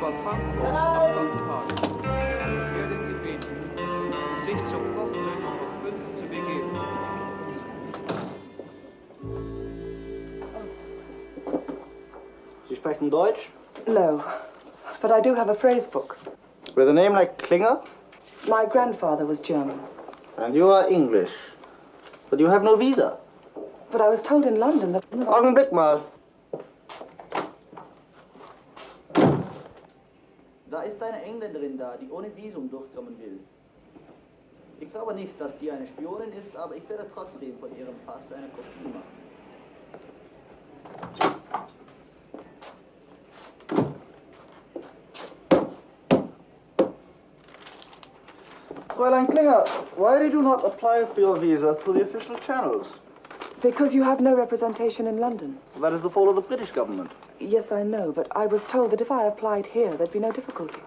über Frankfurt nach Gottenhagen. Werden gebeten, sich sofort Nummer 5 zu begeben. Sie sprechen Deutsch? No, but I do have a phrase book. With a name like Klinger? My grandfather was German. And you are English. But you have no visa. But I was told in London that... Augenblick mal. Da ist eine Engländerin da, die ohne Visum durchkommen will. Ich glaube nicht, dass die eine Spionin ist, aber ich werde trotzdem von ihrem Pass eine Kopie machen. Fräulein Klinger, why did you not apply for your visa through the official channels? Because you have no representation in London. That is the fault of the British government. Yes, I know, but I was told that if I applied here, there'd be no difficulty.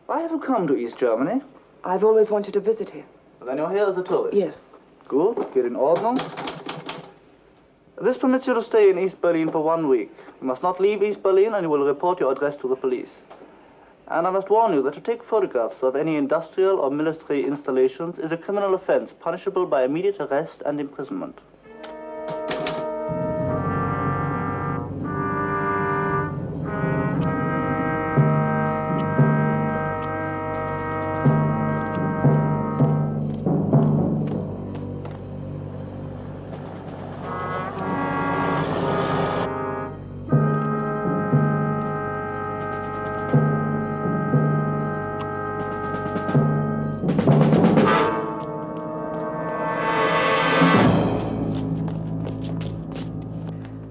Why have you come to East Germany? I've always wanted to visit here. Then you're here as a tourist? Yes. Good, geht in Ordnung. This permits you to stay in East Berlin for 1 week. You must not leave East Berlin and you will report your address to the police. And I must warn you that to take photographs of any industrial or military installations is a criminal offense, punishable by immediate arrest and imprisonment.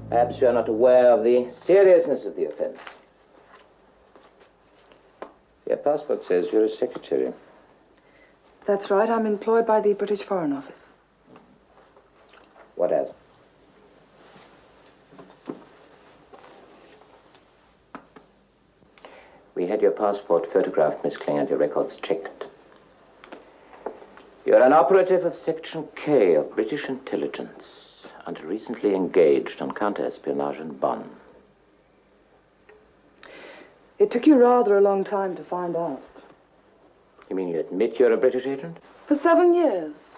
Perhaps you are not aware of the seriousness of the offense. Your passport says you're a secretary. That's right. I'm employed by the British Foreign Office. What as? We had your passport photographed, Miss Klinger, and your records checked. You're an operative of Section K of British intelligence and recently engaged on counter-espionage in Bonn. It took you rather a long time to find out. You mean you admit you're a British agent? For 7 years.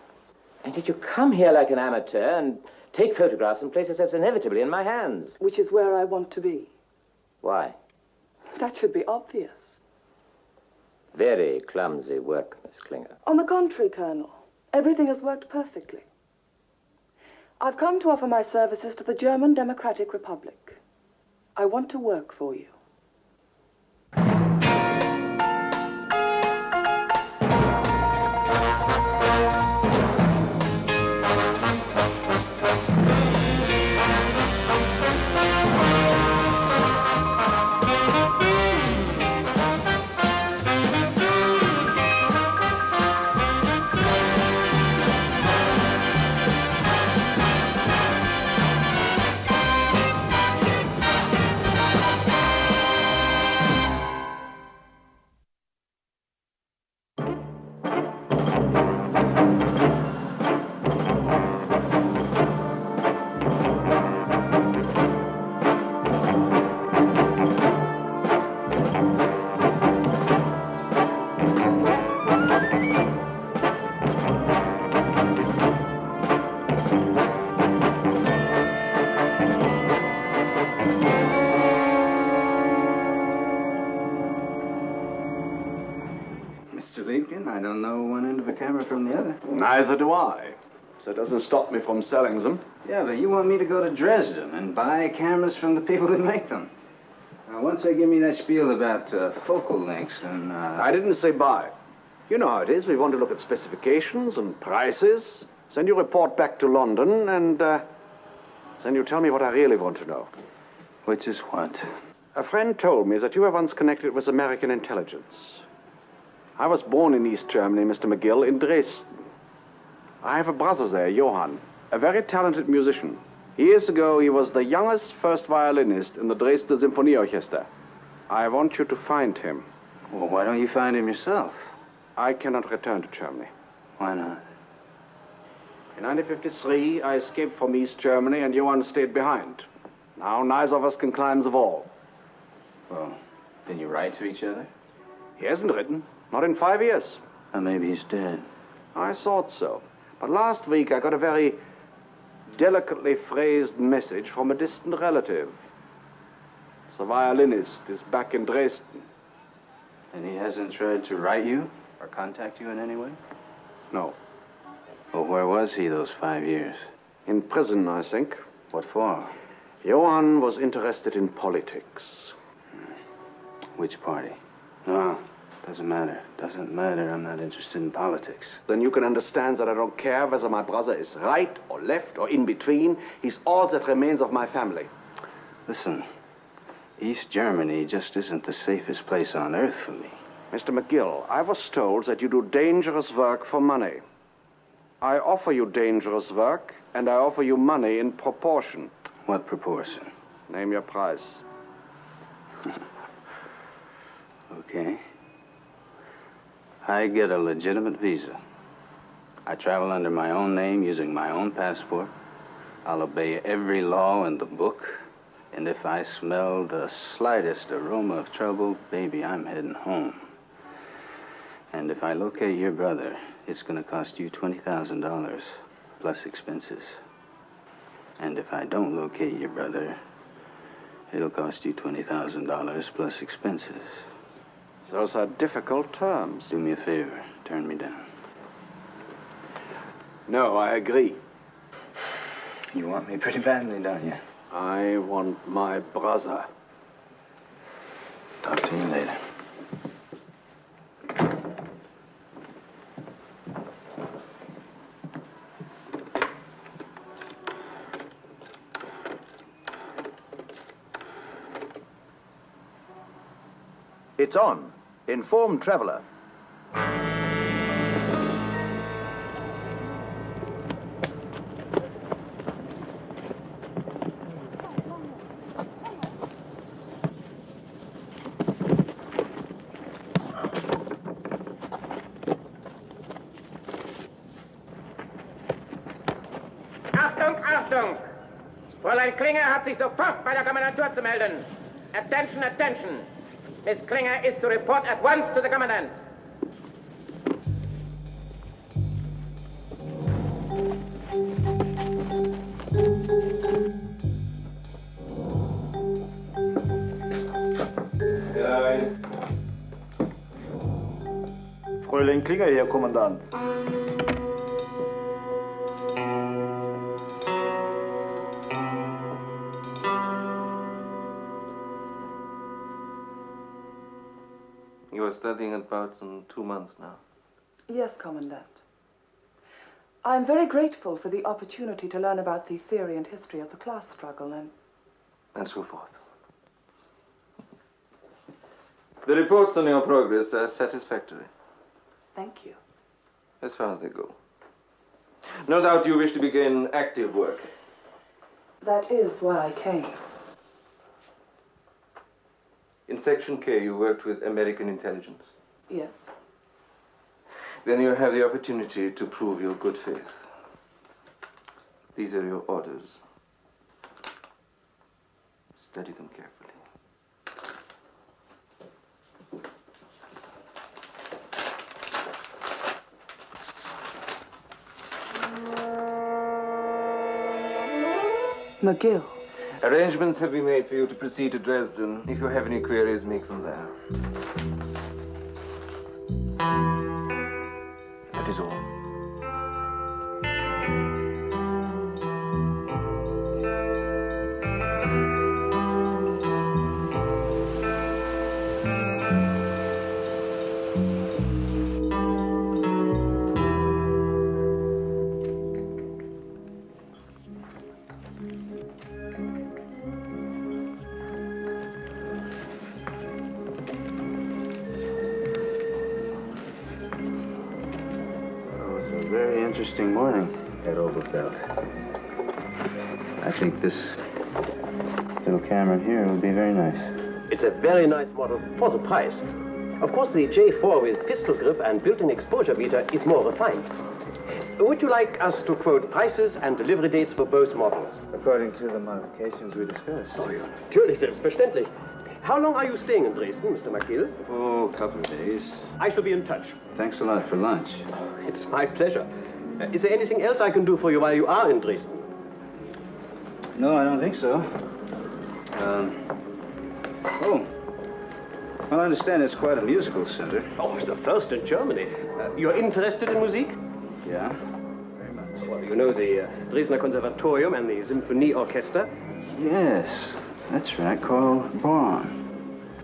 And did you come here like an amateur and take photographs and place yourselves inevitably in my hands? Which is where I want to be. Why? That should be obvious. Very clumsy work, Miss Klinger. On the contrary, Colonel, everything has worked perfectly. I've come to offer my services to the German Democratic Republic. I want to work for you. I don't know one end of a camera from the other. Neither do I. So it doesn't stop me from selling them. Yeah, but you want me to go to Dresden and buy cameras from the people that make them. Now, once they give me that spiel about focal lengths and... I didn't say buy. You know how it is. We want to look at specifications and prices. Then you report back to London and then you tell me what I really want to know. Which is what? A friend told me that you were once connected with American intelligence. I was born in East Germany, Mr. McGill, in Dresden. I have a brother there, Johann, a very talented musician. Years ago, he was the youngest first violinist in the Dresden Symphonieorchester. I want you to find him. Well, why don't you find him yourself? I cannot return to Germany. Why not? In 1953, I escaped from East Germany and Johann stayed behind. Now, neither of us can climb the wall. Well, Did you write to each other? He hasn't written. Not in 5 years. Or maybe he's dead. I thought so. But last week I got a very delicately phrased message from a distant relative. The violinist is back in Dresden. And he hasn't tried to write you or contact you in any way? No. Well, where was he those 5 years? In prison, I think. What for? Johann was interested in politics. Which party? No, doesn't matter. Doesn't matter. I'm not interested in politics. Then you can understand that I don't care whether my brother is right or left or in between. He's all that remains of my family. Listen, East Germany just isn't the safest place on earth for me. Mr. McGill, I was told that you do dangerous work for money. I offer you dangerous work, and I offer you money in proportion. What proportion? Name your price. Okay. I get a legitimate visa. I travel under my own name using my own passport. I'll obey every law in the book. And if I smell the slightest aroma of trouble, baby, I'm heading home. And if I locate your brother, it's going to cost you $20,000 plus expenses. And if I don't locate your brother, it'll cost you $20,000 plus expenses. Those are difficult terms. Do me a favor, turn me down. No, I agree. You want me pretty badly, don't you? I want my brother. Talk to you later. It's on. Informed traveler. Achtung, Achtung! Fräulein Klinger hat sich sofort bei der Kommandantur zu melden. Attention, attention! Miss Klinger is to report at once to the Commandant. Fräulein Klinger hier, Kommandant. You are studying at Bautzen 2 months now. Yes, Commandant. I'm very grateful for the opportunity to learn about the theory and history of the class struggle And so forth. The reports on your progress are satisfactory, Thank you. as far as they go. No doubt you wish to begin active work. That is why I came. In Section K, you worked with American intelligence. Yes. Then you have the opportunity to prove your good faith. These are your orders. Study them carefully. McGill. Arrangements have been made for you to proceed to Dresden. If you have any queries, make them there. That is all. Interesting morning at Oberfeld. I think this little camera here would be very nice. It's a very nice model for the price. Of course, the J4 with pistol grip and built-in exposure meter is more refined. Would you like us to quote prices and delivery dates for both models? According to the modifications we discussed. Oh ja, natürlich, selbstverständlich. How long are you staying in Dresden, Mr. McGill? Oh, a couple of days. I shall be in touch. Thanks a lot for lunch. It's my pleasure. Is there anything else I can do for you while you are in Dresden? No, I don't think so. Well, I understand it's quite a musical center. Oh, it's the first in Germany. You're interested in music? Yeah, very much. Well, you know the Dresdner Konservatorium and the Symphony Orchestra? Yes, that's right, Carl Braun.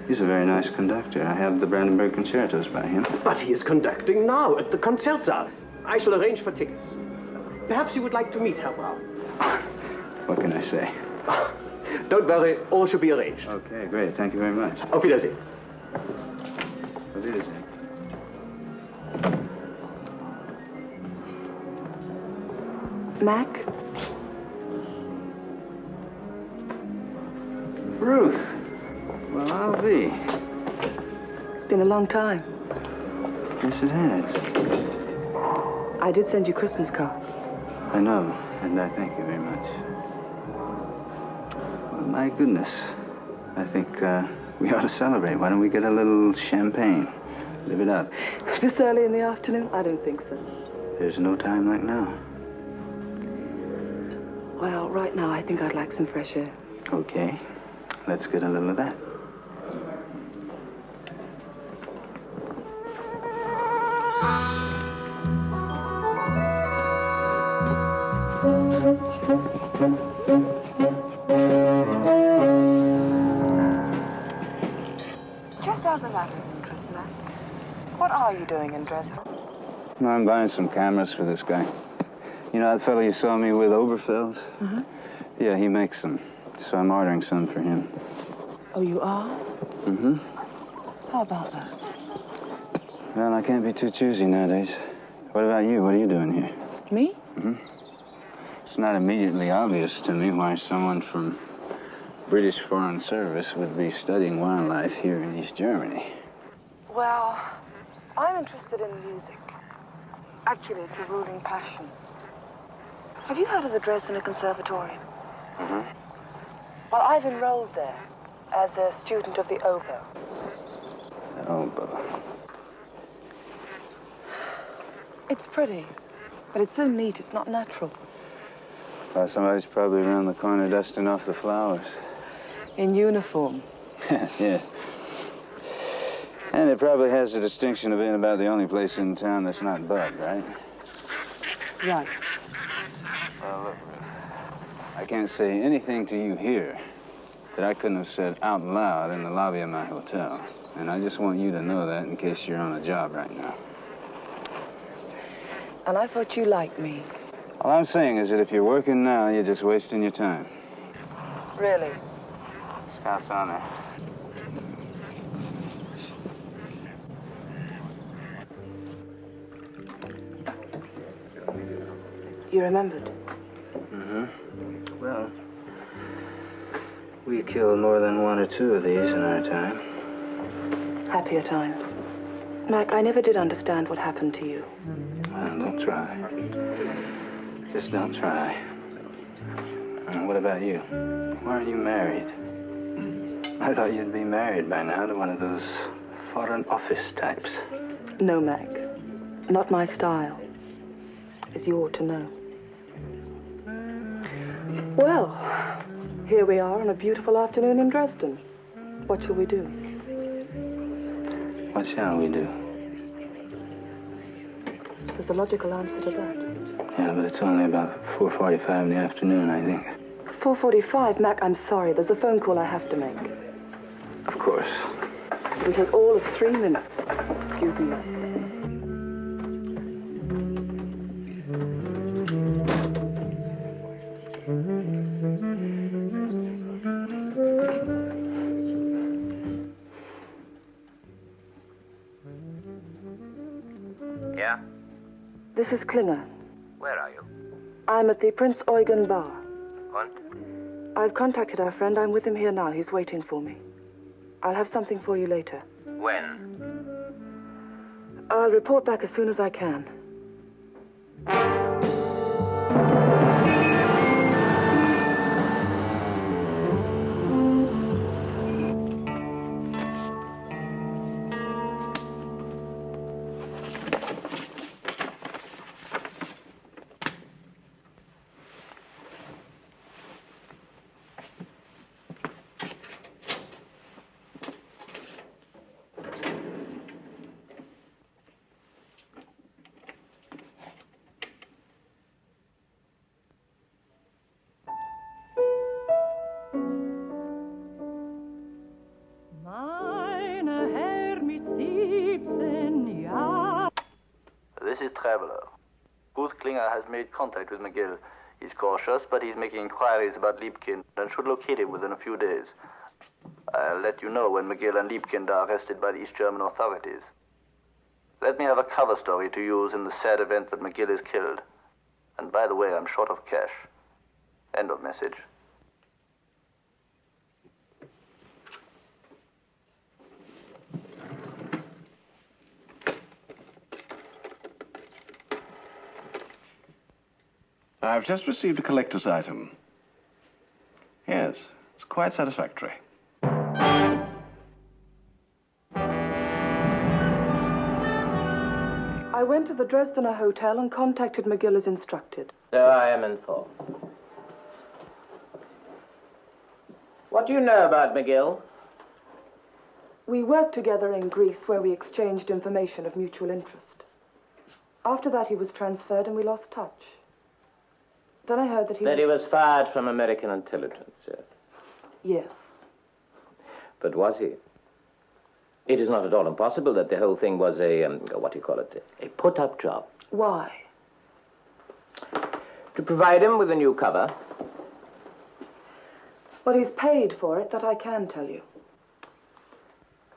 He's a very nice conductor. I have the Brandenburg concertos by him. But he is conducting now at the Konzertsaal. I shall arrange for tickets. Perhaps you would like to meet Herr Braun. What can I say? Don't worry, all should be arranged. Okay, great. Thank you very much. Auf Wiedersehen. Auf Wiedersehen. Mac? Ruth. Well, I'll be. It's been a long time. Yes, it has. I did send you Christmas cards. I know, and I thank you very much. Well, my goodness. I think we ought to celebrate. Why don't we get a little champagne? Live it up. This early in the afternoon? I don't think so. There's no time like now. Well, right now, I think I'd like some fresh air. Okay. Let's get a little of that. Just as a matter of interest, Mac, what are you doing in Dresden? I'm buying some cameras for this guy. You know that fellow you saw me with, Oberfeld? Mm-hmm. Yeah, he makes them. So I'm ordering some for him. Oh, you are? Mm-hmm. How about that? Well, I can't be too choosy nowadays. What about you? What are you doing here? Me? Mm-hmm. It's not immediately obvious to me why someone from British Foreign Service would be studying wildlife here in East Germany. Well, I'm interested in music. Actually, it's a ruling passion. Have you heard of the Dresdner Conservatorium? Mm-hmm. Well, I've enrolled there as a student of the oboe. The oboe. It's pretty, but it's so neat, it's not natural. Well, somebody's probably around the corner dusting off the flowers. In uniform. Yeah. And it probably has the distinction of being about the only place in town that's not Bud, right? Right. Well, look, Ruth, I can't say anything to you here that I couldn't have said out loud in the lobby of my hotel. And I just want you to know that in case you're on a job right now. And I thought you liked me. All I'm saying is that if you're working now, you're just wasting your time. Really? Scout's honor. You remembered? Mm-hmm. Well, we killed more than one or two of these in our time. Happier times. Mac, I never did understand what happened to you. Well, don't try. Just don't try. What about you? Why aren't you married? I thought you'd be married by now to one of those foreign office types. No, Mac. Not my style. As you ought to know. Well, here we are on a beautiful afternoon in Dresden. What shall we do? What shall we do? There's a logical answer to that. Yeah, but it's only about 4:45 in the afternoon, I think. 4:45? Mac, I'm sorry. There's a phone call I have to make. Of course. It'll take all of 3 minutes. Excuse me, Mac. Yeah? This is Klinger. Where are you? I'm at the Prince Eugen Bar. Und? I've contacted our friend. I'm with him here now. He's waiting for me. I'll have something for you later. When? I'll report back as soon as I can. traveler. Ruth Klinger has made contact with McGill. He's cautious, but he's making inquiries about Liebkind and should locate him within a few days. I'll let you know when McGill and Liebkind are arrested by the East German authorities. Let me have a cover story to use in the sad event that McGill is killed. And by the way, I'm short of cash. End of message. I've just received a collector's item. Yes, it's quite satisfactory. I went to the Dresdener hotel and contacted McGill as instructed. So I am informed. What do you know about McGill? We worked together in Greece where we exchanged information of mutual interest. After that, he was transferred and we lost touch. Then I heard that he was fired from American intelligence, yes. Yes. But was he? It is not at all impossible that the whole thing was a, what do you call it, a put-up job. Why? To provide him with a new cover. Well, he's paid for it, that I can tell you.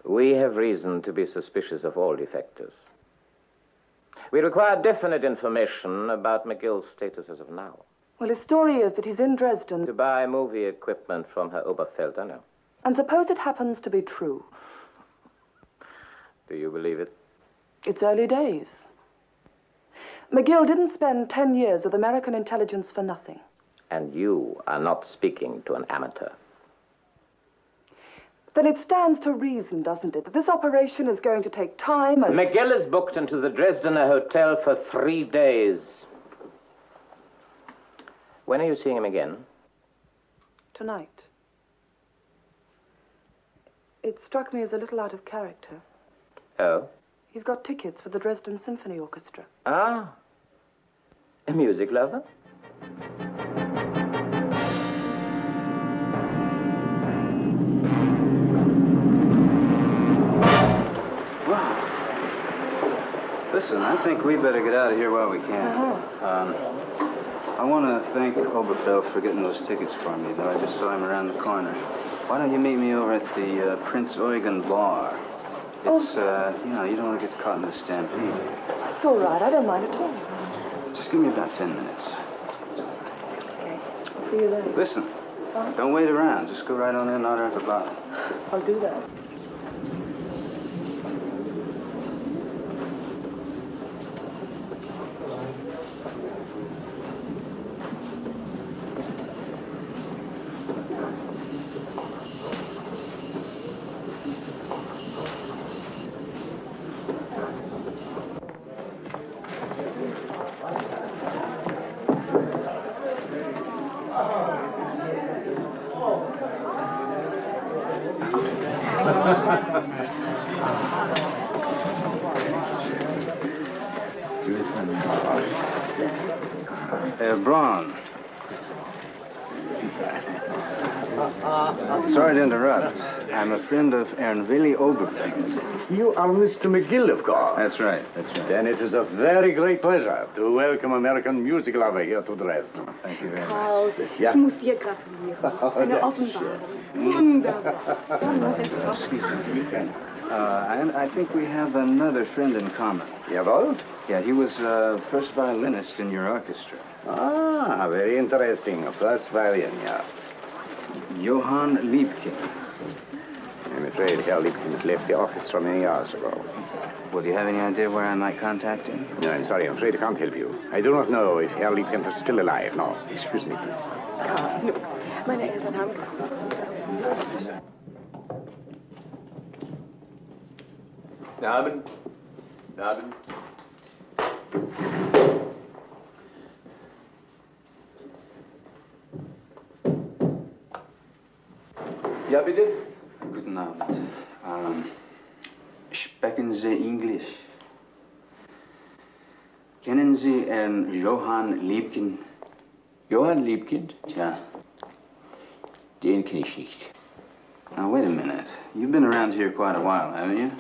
We have reason to be suspicious of all defectors. We require definite information about McGill's status as of now. Well, his story is that he's in Dresden to buy movie equipment from Herr Oberfelder. And suppose it happens to be true. Do you believe it? It's early days. McGill didn't spend 10 years with American intelligence for nothing. And you are not speaking to an amateur. Then it stands to reason, doesn't it, that this operation is going to take time and... McGill is booked into the Dresdener hotel for 3 days. When are you seeing him again? Tonight. It struck me as a little out of character. Oh? He's got tickets for the Dresden Symphony Orchestra. Ah. A music lover? Listen, I think we better get out of here while we can. I want to thank Oberfeld for getting those tickets for me, though I just saw him around the corner. Why don't you meet me over at the Prince Eugen bar? It's, you know, you don't want to get caught in a stampede. It's all right. I don't mind at all. Just give me about 10 minutes. Okay. I'll see you then. Listen, don't wait around. Just go right on in and order at the bar. I'll do that. Braun. Sorry to interrupt. I'm a friend of Ernwilli Oberfeld. You are Mr. McGill, of course. That's right, that's right. Then it is a very great pleasure to welcome American music lover here to Dresden. Thank you very much. Paul, Ja. ich muss dir gratulieren. Eine Offenbarung. Wunderbar. I think we have another friend in common. Jawohl? Yeah, he was first violinist in your orchestra. Ah, very interesting. First violin, yeah. Johann Liebkind. I'm afraid Herr Liebkind left the orchestra many years ago. Well, do you have any idea where I might contact him? No, I'm sorry. I'm afraid I can't help you. I do not know if Herr Liebkind is still alive. No, excuse me, please. Karl, meine Eltern haben Karl. Namen. Namen. Ja, bitte? Guten Abend. Sprechen Sie Englisch? Kennen Sie Johann Liebkind? Johann Liebkind? Ja. Den kenne ich nicht. Now, wait a minute. You've been around here quite a while, haven't you?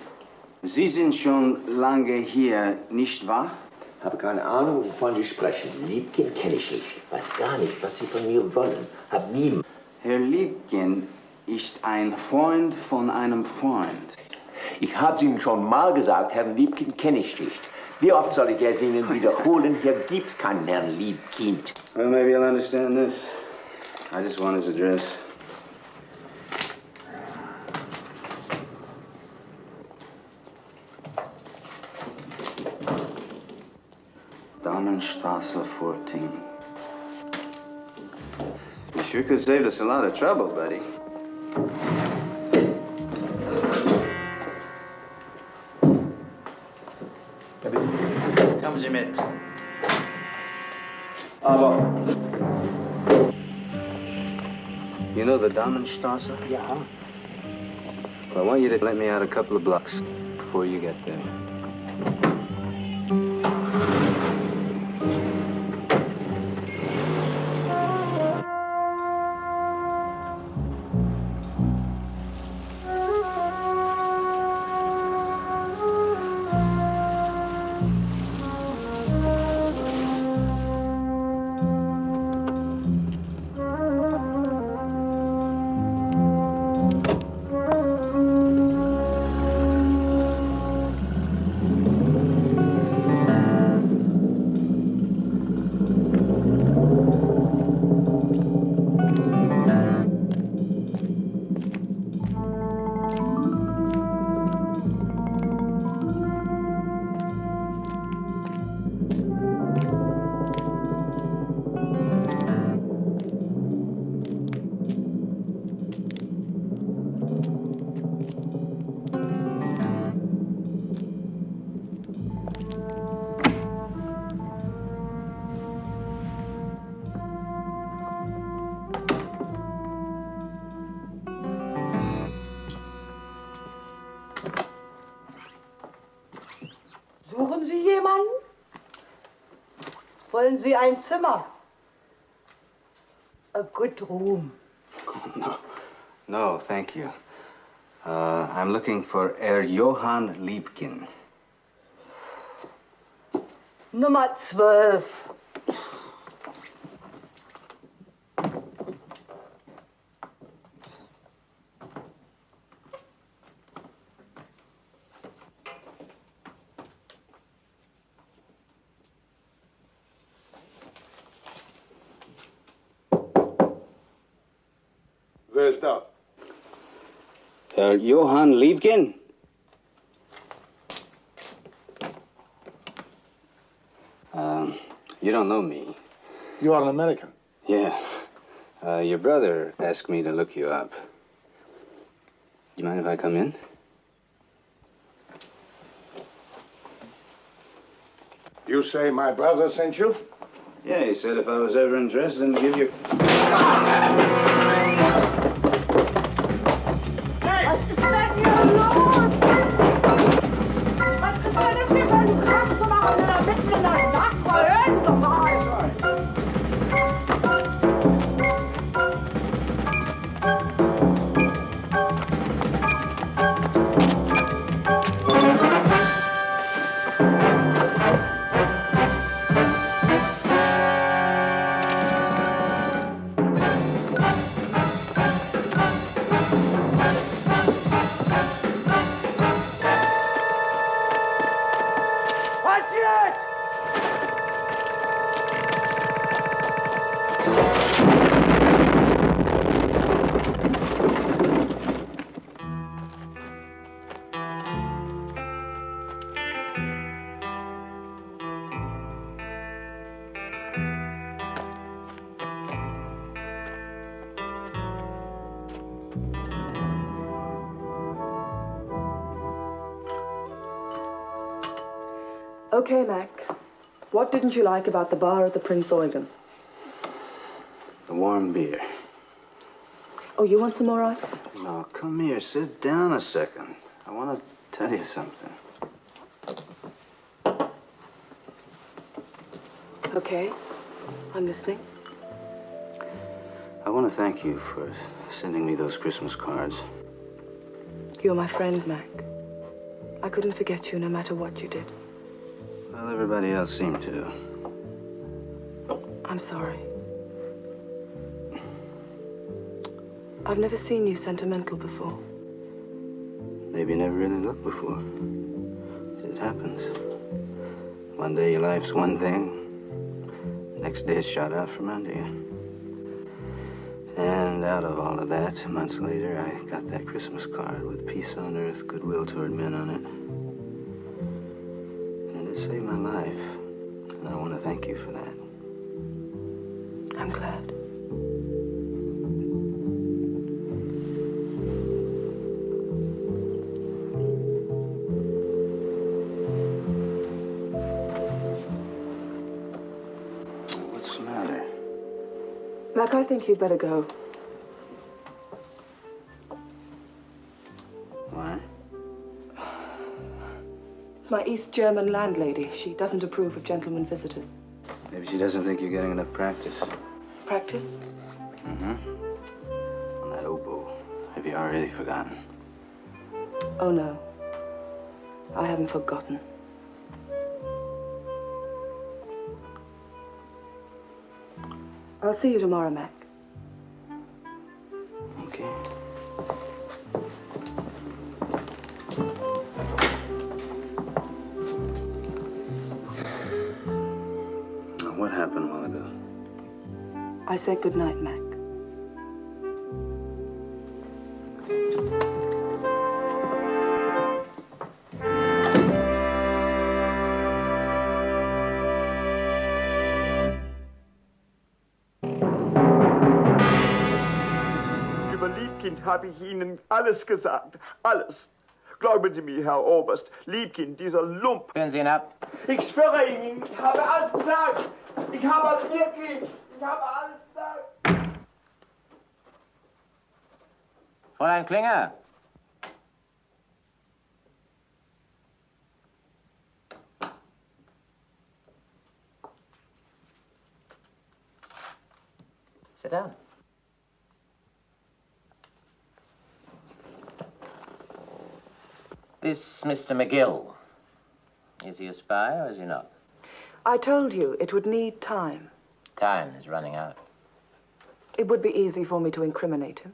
Sie sind schon lange hier, nicht wahr? Habe keine Ahnung, wovon Sie sprechen. Liebkin kenne ich nicht. Weiß gar nicht, was Sie von mir wollen. Hab nie... Herr Liebkin ist ein Freund von einem Freund. Ich habe Ihnen schon mal gesagt, Herrn Liebkin kenne ich nicht. Wie oft soll ich es Ihnen wiederholen? Hier gibt's keinen Herrn Liebkind. Well, maybe you'll understand this. I just want his address. Damenstrasse 14. You sure could save us a lot of trouble, buddy. Kommen Sie mit. Aber... You know the Damenstrasse? Ja. Well, I want you to let me out a couple of blocks before you get there. Suchen Sie jemanden? Wollen Sie ein Zimmer? A good room. Oh, no. No, thank you. I'm looking for Herr Johann Liebkin. Nummer 12. Wer ist da? Herr Johann Liebkin? You don't know me. You are an American. Yeah. Your brother asked me to look you up. You mind if I come in? You say my brother sent you? Yeah, he said if I was ever interested in give you... Was ist denn hier los? Was ist denn das hier für ein Krach zu machen in der Mitte in der Nacht? Hören Sie mal! Okay, Mac. What didn't you like about the bar at the Prince Eugen? The warm beer. Oh, you want some more ice? No, come here. Sit down a second. I want to tell you something. Okay. I'm listening. I want to thank you for sending me those Christmas cards. You're my friend, Mac. I couldn't forget you no matter what you did. Well, everybody else seemed to. I'm sorry. I've never seen you sentimental before. Maybe you never really looked before. It happens. One day your life's one thing, next day it's shot out from under you. And out of all of that, months later, I got that Christmas card with peace on earth, goodwill toward men on it. And it saved my life. And I want to thank you for that. I'm glad. What's the matter? Mac, I think you'd better go. Why? It's my East German landlady. She doesn't approve of gentlemen visitors. Maybe she doesn't think you're getting enough practice. Practice? Mm-hmm. On that oboe. Have you already forgotten? Oh, no. I haven't forgotten. I'll see you tomorrow, Mac. Okay. Now, what happened a while ago? I said good night, Mac. Über Liebkind habe ich Ihnen alles gesagt. Alles. Glauben Sie mir, Herr Oberst, Liebkind, dieser Lump. Hören Sie ihn ab. Ich schwöre Ihnen, ich habe alles gesagt. Ich habe wirklich, ich habe alles gesagt. Fräulein Klinger. Sit down. This Mr. McGill, is he a spy or is he not? I told you it would need time. Time is running out. It would be easy for me to incriminate him.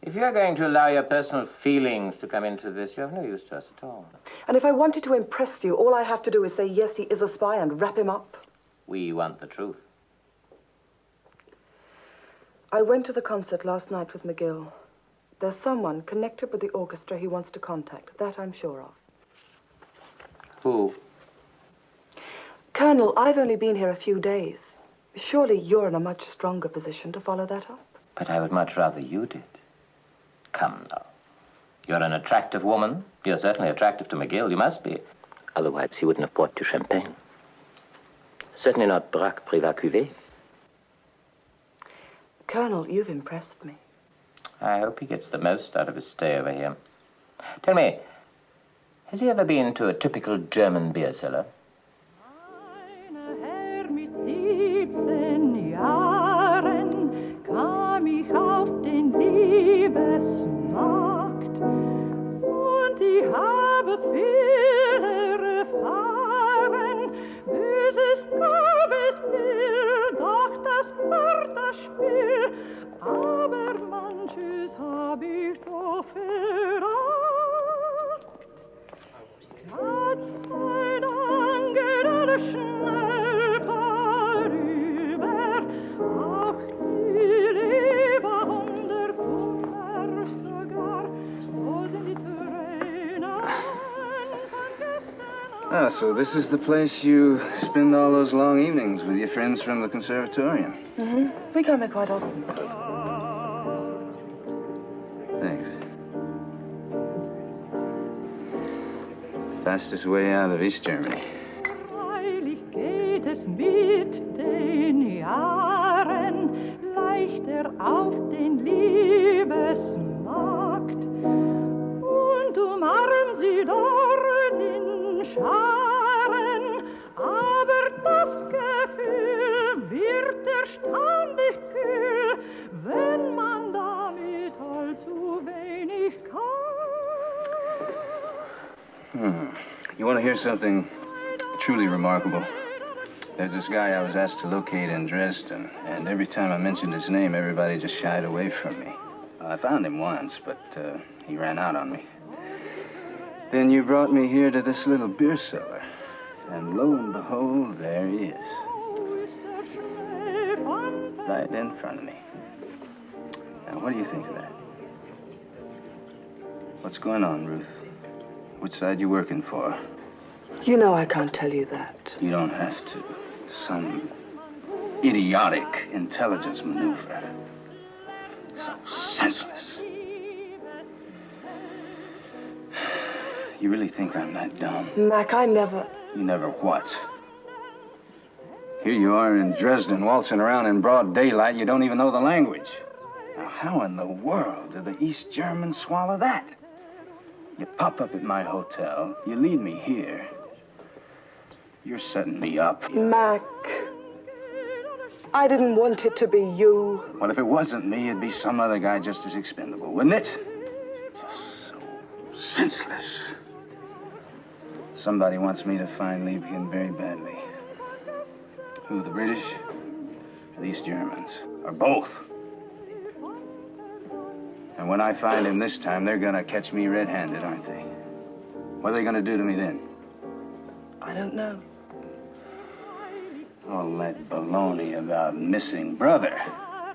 If you're going to allow your personal feelings to come into this, you're of no use to us at all. And if I wanted to impress you, all I have to do is say, yes, he is a spy and wrap him up. We want the truth. I went to the concert last night with McGill. There's someone connected with the orchestra he wants to contact. That I'm sure of. Who? Colonel, I've only been here a few days. Surely you're in a much stronger position to follow that up. But I would much rather you did. Come now. You're an attractive woman. You're certainly attractive to McGill. You must be. Otherwise, he wouldn't have bought you champagne. Certainly not Braque Privat Cuvée. Colonel, you've impressed me. I hope he gets the most out of his stay over here. Tell me, has he ever been to a typical German beer cellar? Kam ich auf den Liebesmarkt und ich habe viel erfahren. Böses gab es viel, doch das war das Spiel. Aber manches hab ich doch verragt. Gott sei Dank geht alles schnell vorüber. Ach, die Liebe hundert Wunder sogar. Wo sind die Tränen von gestern? Ah, so this is the place you spend all those long evenings with your friends from the conservatorium. Mm-hmm. We come here quite often. Thanks. Fastest way out of East Germany. Freilich geht es mit den Jahren leichter auf den Liebesmarkt und umarmen sie dort in Scharen, aber das Gefühl wird erstaunlich kühl, wenn man damit allzu wenig kann. You want to hear something truly remarkable. There's this guy I was asked to locate in Dresden, and every time I mentioned his name, everybody just shied away from me. I found him once, but he ran out on me. Then you brought me here to this little beer cellar, and lo and behold, there he is. Right in front of me. Now, what do you think of that? What's going on, Ruth? Which side you working for? You know I can't tell you that. You don't have to. Some idiotic intelligence maneuver. So senseless. You really think I'm that dumb? Mac, I never... You never what? Here you are in Dresden, waltzing around in broad daylight. You don't even know the language. Now, how in the world do the East Germans swallow that? You pop up at my hotel, you lead me here. You're setting me up. Mac, I didn't want it to be you. Well, if it wasn't me, it'd be some other guy just as expendable, wouldn't it? Just so senseless. Somebody wants me to find Liebken very badly. Who, the British? Or the East Germans? Or both? And when I find him this time, they're gonna catch me red-handed, aren't they? What are they gonna do to me then? I don't know. All that baloney about missing brother,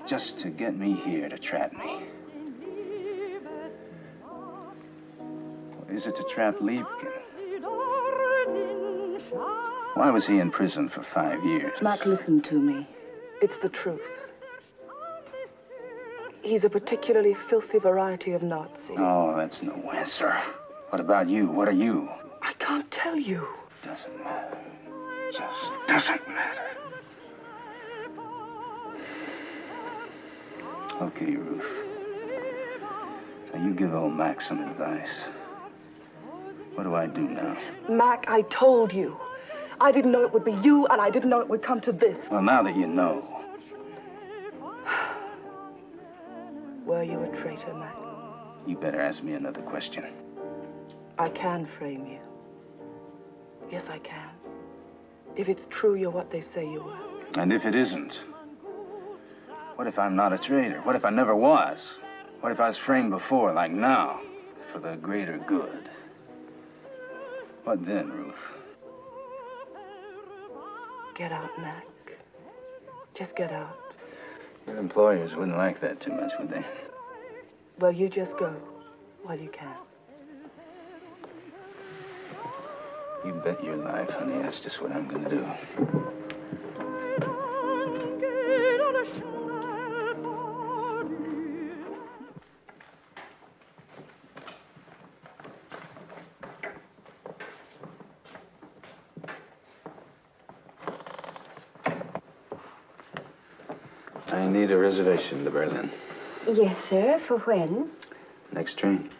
just to get me here to trap me. Or is it to trap Liebken? Why was he in prison for 5 years? Mac, listen to me. It's the truth. He's a particularly filthy variety of Nazi. Oh, that's no answer. What about you? What are you? I can't tell you. Doesn't matter. Just doesn't matter. Okay, Ruth. Now you give old Mac some advice. What do I do now? Mac, I told you. I didn't know it would be you, and I didn't know it would come to this. Well, now that you know. Were you a traitor, Mac? You better ask me another question. I can frame you. Yes, I can. If it's true you're what they say you were. And if it isn't? What if I'm not a traitor? What if I never was? What if I was framed before, like now, for the greater good? What then, Ruth? Get out, Mac. Just get out. Your employers wouldn't like that too much, would they? Well, you just go while you can. You bet your life, honey. That's just what I'm gonna do. I need a reservation to Berlin. Yes, sir. For when? Next train.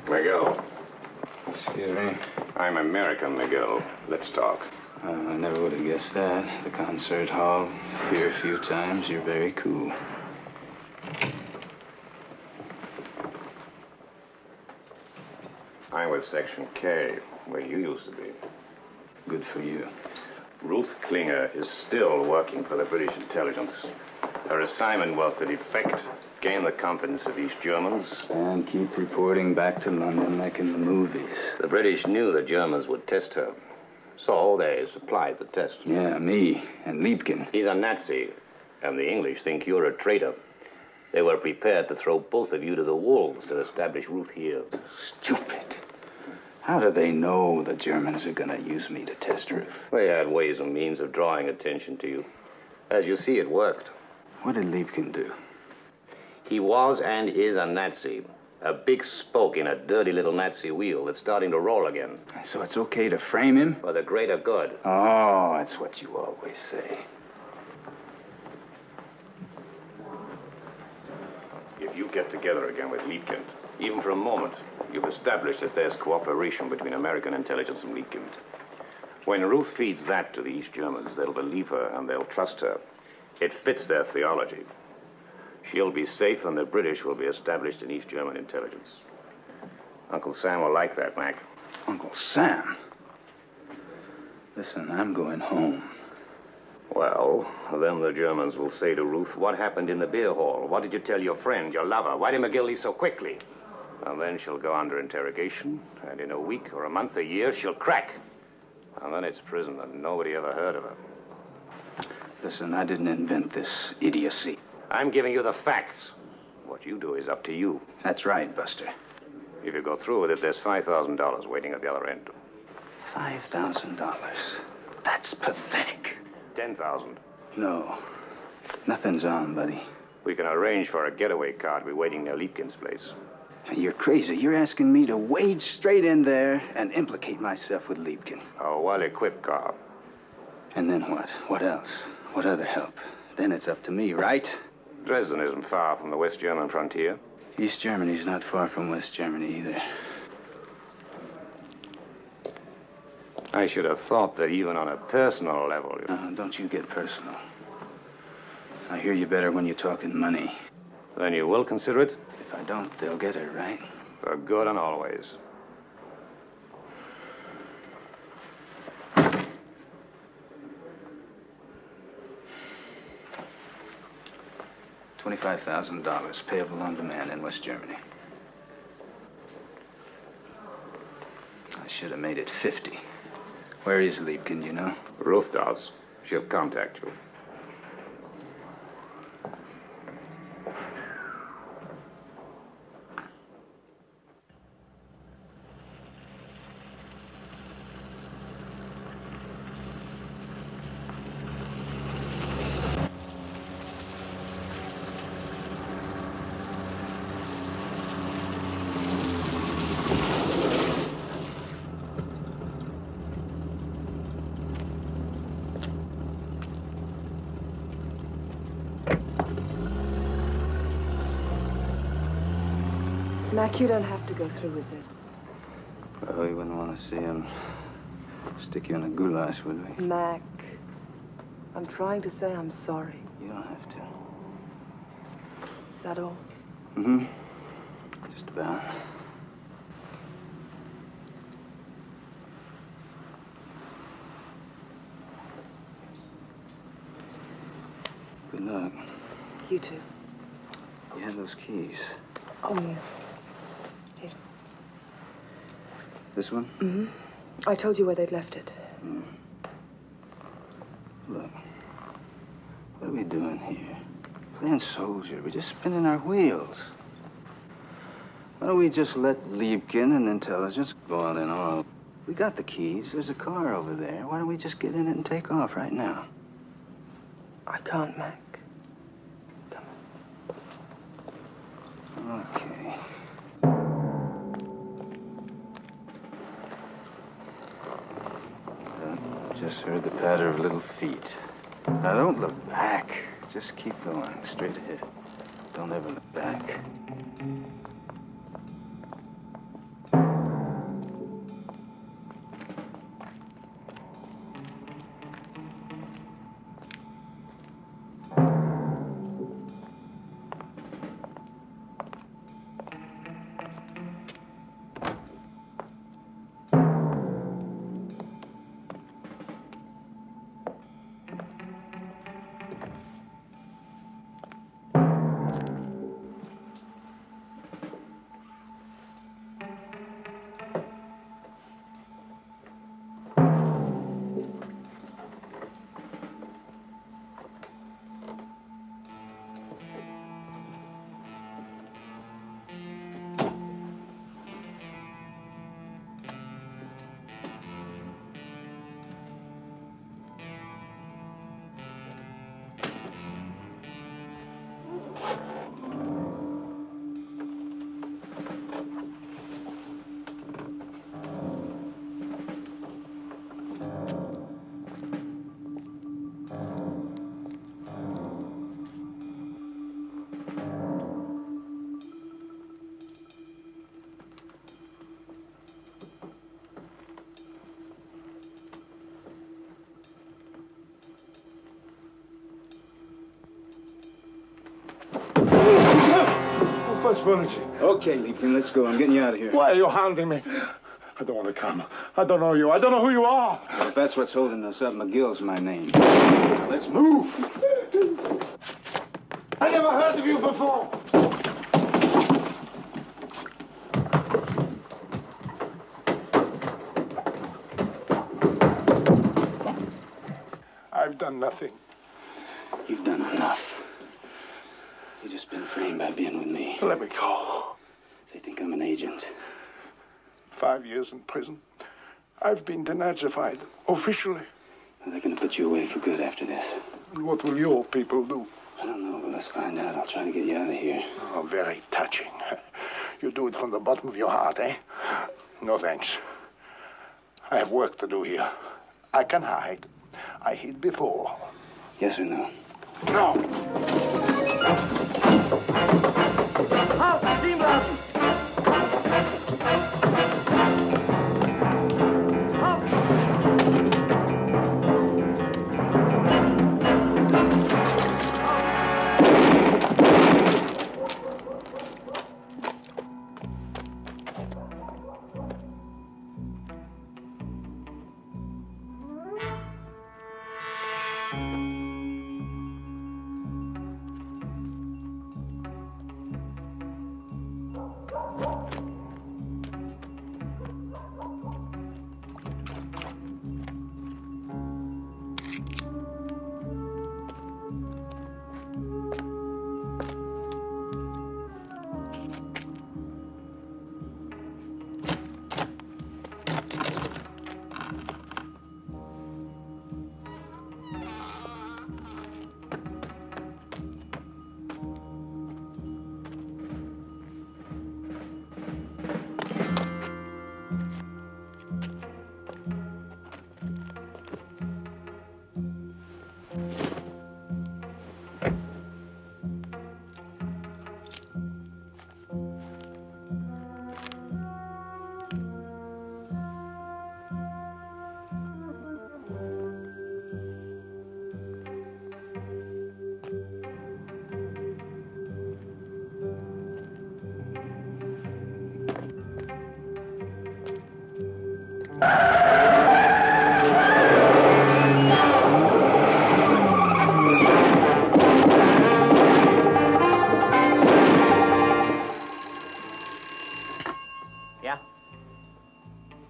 Miguel. Excuse me? I'm American, Miguel. Let's talk. I never would have guessed that. The concert hall, here a few times. You're very cool. I'm with Section K, where you used to be. Good for you. Ruth Klinger is still working for the British intelligence. Her assignment was to defect, gain the confidence of East Germans. And keep reporting back to London like in the movies. The British knew the Germans would test her, so they supplied the test. Yeah, me and Liebken. He's a Nazi, and the English think you're a traitor. They were prepared to throw both of you to the wolves to establish Ruth here. Stupid. How do they know the Germans are going to use me to test Ruth? They had ways and means of drawing attention to you. As you see, it worked. What did Liebken do? He was and is a Nazi. A big spoke in a dirty little Nazi wheel that's starting to roll again. So it's okay to frame him? For the greater good. Oh, that's what you always say. If you get together again with Liebken, even for a moment, you've established that there's cooperation between American intelligence and Liebken. When Ruth feeds that to the East Germans, they'll believe her and they'll trust her. It fits their theology. She'll be safe and the British will be established in East German intelligence. Uncle Sam will like that, Mac. Uncle Sam? Listen, I'm going home. Well, then the Germans will say to Ruth, what happened in the beer hall? What did you tell your friend, your lover? Why did McGill leave so quickly? And then she'll go under interrogation, and in a week or a month, a year, she'll crack. And then it's prison, and nobody ever heard of her. Listen, I didn't invent this idiocy. I'm giving you the facts. What you do is up to you. That's right, Buster. If you go through with it, there's $5,000 waiting at the other end. $5,000? That's pathetic. 10,000. No. Nothing's on, buddy. We can arrange for a getaway car to be waiting near Liebkin's place. You're crazy. You're asking me to wade straight in there and implicate myself with Liebkin. A well-equipped car. And then what? What else? What other help? Then it's up to me, right? Dresden isn't far from the West German frontier. East Germany's not far from West Germany either. I should have thought that even on a personal level... Don't you get personal. I hear you better when you're talking money. Then you will consider it? If I don't, they'll get her, right? For good and always. $25,000 payable on demand in West Germany. I should have made it 50. Where is Liebkin, you know? Ruth does. She'll contact you. Mac, you don't have to go through with this. Oh, we wouldn't want to see him stick you in a goulash, would we? Mac, I'm trying to say I'm sorry. You don't have to. Is that all? Mm-hmm. Just about. Good luck. You too. You have those keys. Oh, yeah. Here. This one? Mm-hmm. I told you where they'd left it. Mm. Look. What are we doing here? Playing soldier. We're just spinning our wheels. Why don't we just let Liebkin and intelligence go on and on? We got the keys. There's a car over there. Why don't we just get in it and take off right now? I can't, Mac. Okay. Just heard the patter of little feet. Now, don't look back. Just keep going, straight ahead. Don't ever look back. responsibility. Okay, Liebkin, let's go. I'm getting you out of here. Why are you hounding me? I don't want to come. I don't know you. I don't know who you are. Well, if that's what's holding us up, McGill's my name. Now, let's move. I never heard of you before. I've done nothing. You've done enough. You've just been framed by being with me. Let me go. They think I'm an agent. 5 years in prison. I've been denazified, officially. Well, they're going to put you away for good after this. And what will your people do? I don't know, but let's find out. I'll try to get you out of here. Oh, very touching. You do it from the bottom of your heart, eh? No thanks. I have work to do here. I can hide. I hid before. Yes or no? No. Halt! Stehen bleiben!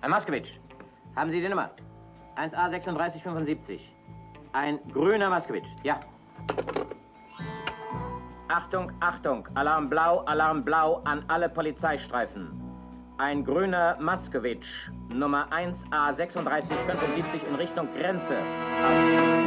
Herr Maskewitsch, haben Sie die Nummer? 1A3675. Ein grüner Maskewitsch, ja. Achtung, Achtung, Alarm blau an alle Polizeistreifen. Ein grüner Maskewitsch, Nummer 1A3675 in Richtung Grenze. Aus.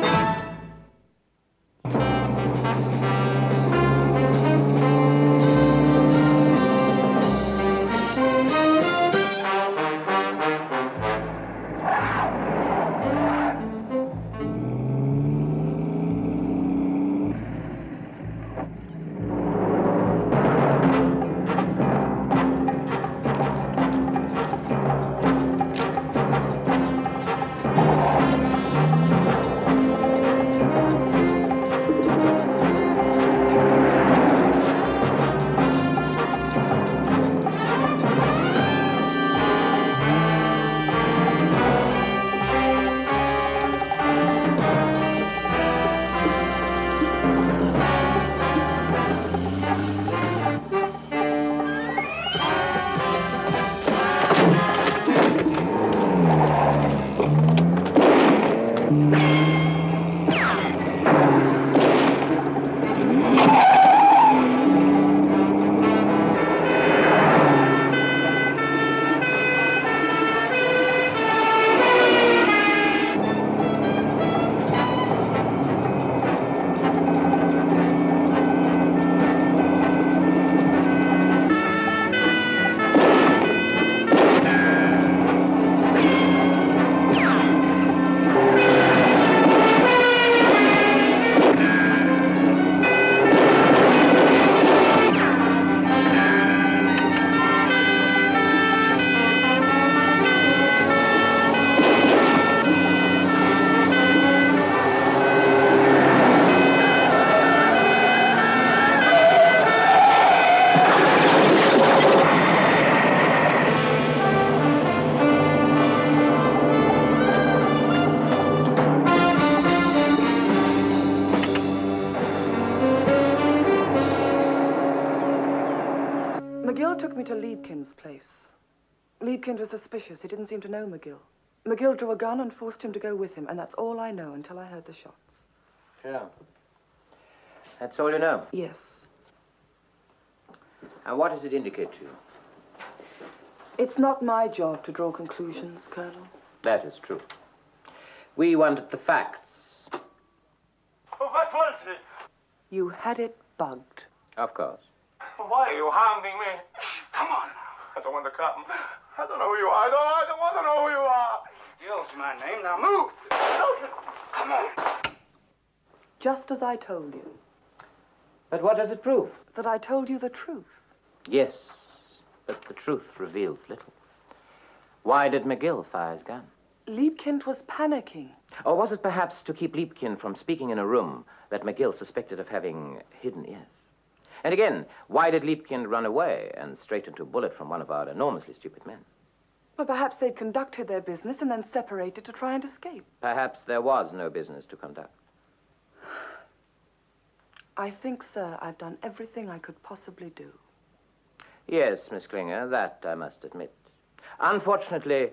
took me to Liebkin's place. Liebkin was suspicious. He didn't seem to know McGill. McGill drew a gun and forced him to go with him, and that's all I know until I heard the shots. Sure. That's all you know? Yes. And what does it indicate to you? It's not my job to draw conclusions, Colonel. That is true. We wanted the facts. What was it? You had it bugged. Of course. Why are you hounding me? Come on now. I don't want to come. I don't know who you are. I don't want to know who you are. Gill's my name. Now move. Come on. Just as I told you. But what does it prove? That I told you the truth. Yes, but the truth reveals little. Why did McGill fire his gun? Liebkind was panicking. Or was it perhaps to keep Liebkind from speaking in a room that McGill suspected of having hidden ears? And again, why did Liebkind run away and straight into a bullet from one of our enormously stupid men? Well, perhaps they'd conducted their business and then separated to try and escape. Perhaps there was no business to conduct. I think, sir, I've done everything I could possibly do. Yes, Miss Klinger, that I must admit. Unfortunately,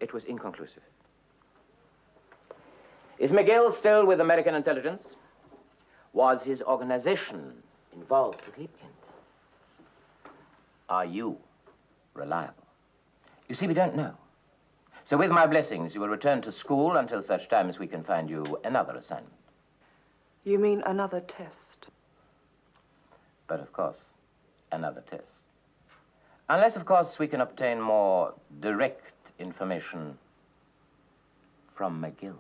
it was inconclusive. Is McGill still with American intelligence? Was his organization involved with Liebkind? Are you reliable? You see, we don't know. So with my blessings, you will return to school until such time as we can find you another assignment. You mean another test? But of course, another test. Unless, of course, we can obtain more direct information from McGill.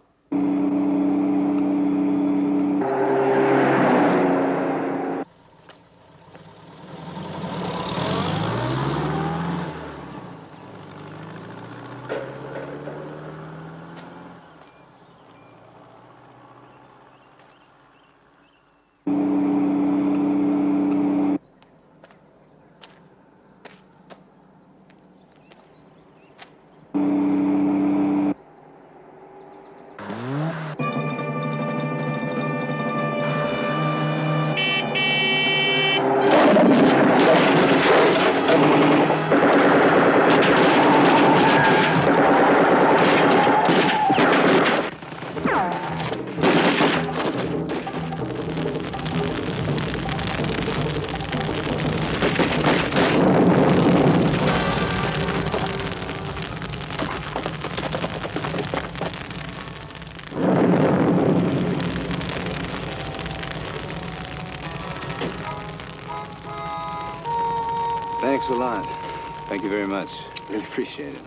Thanks a lot. Thank you very much. Really appreciate it.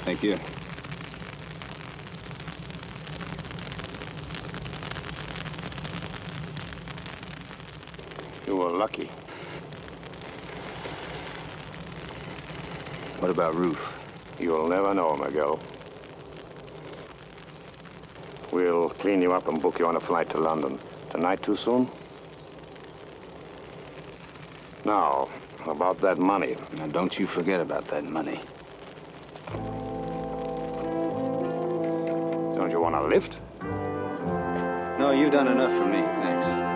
Thank you. You were lucky. What about Ruth? You'll never know, McGill. We'll clean you up and book you on a flight to London. Tonight too soon? Now, about that money. Now, don't you forget about that money. Don't you want a lift? No, you've done enough for me, thanks.